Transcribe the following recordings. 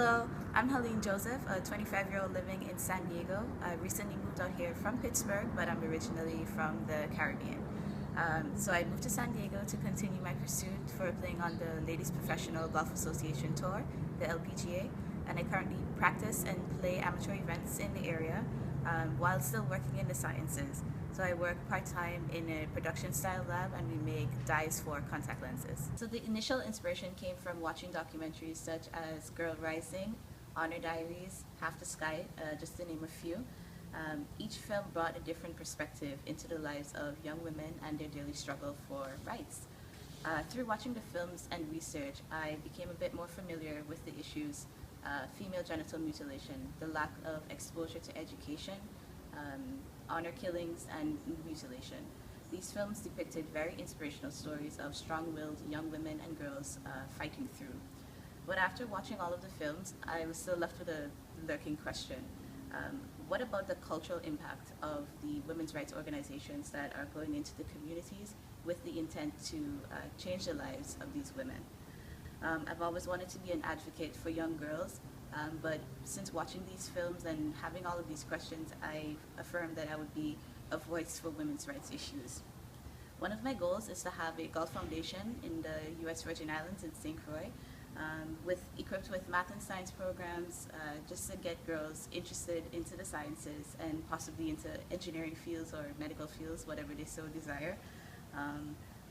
Hello, I'm Helyne Joseph, a 25-year-old living in San Diego. I recently moved out here from Pittsburgh, but I'm originally from the Caribbean. So I moved to San Diego to continue my pursuit for playing on the Ladies Professional Golf Association Tour, the LPGA, and I currently practice and play amateur events in the area while still working in the sciences. So I work part-time in a production style lab and we make dyes for contact lenses. So the initial inspiration came from watching documentaries such as Girl Rising, Honor Diaries, Half the Sky, just to name a few. Each film brought a different perspective into the lives of young women and their daily struggle for rights. Through watching the films and research, I became a bit more familiar with the issues female genital mutilation, the lack of exposure to education, honor killings, and mutilation. These films depicted very inspirational stories of strong-willed young women and girls fighting through. But after watching all of the films, I was still left with a lurking question. What about the cultural impact of the women's rights organizations that are going into the communities with the intent to change the lives of these women? I've always wanted to be an advocate for young girls, but since watching these films and having all of these questions, I affirmed that I would be a voice for women's rights issues. One of my goals is to have a golf foundation in the U.S. Virgin Islands in St. Croix, equipped with math and science programs, just to get girls interested into the sciences and possibly into engineering fields or medical fields, whatever they so desire.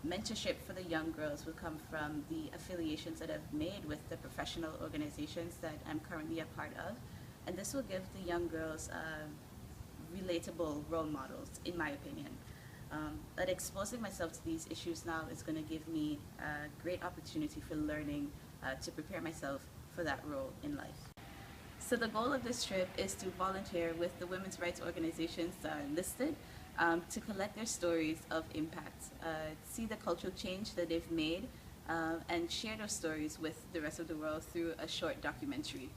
Mentorship for the young girls will come from the affiliations that I've made with the professional organizations that I'm currently a part of, and this will give the young girls relatable role models, in my opinion. But exposing myself to these issues now is going to give me a great opportunity for learning to prepare myself for that role in life. So the goal of this trip is to volunteer with the women's rights organizations listed, to collect their stories of impact, see the cultural change that they've made, and share those stories with the rest of the world through a short documentary.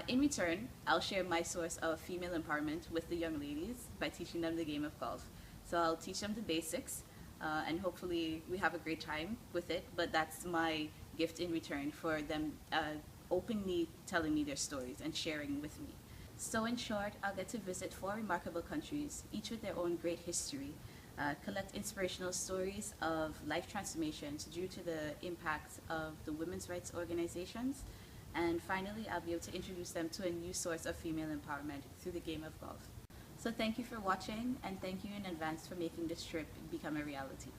In return, I'll share my source of female empowerment with the young ladies by teaching them the game of golf. So I'll teach them the basics, and hopefully we have a great time with it, but that's my gift in return for them openly telling me their stories and sharing with me. So in short, I'll get to visit 4 remarkable countries, each with their own great history, collect inspirational stories of life transformations due to the impact of the women's rights organizations, and finally I'll be able to introduce them to a new source of female empowerment through the game of golf. So thank you for watching, and thank you in advance for making this trip become a reality.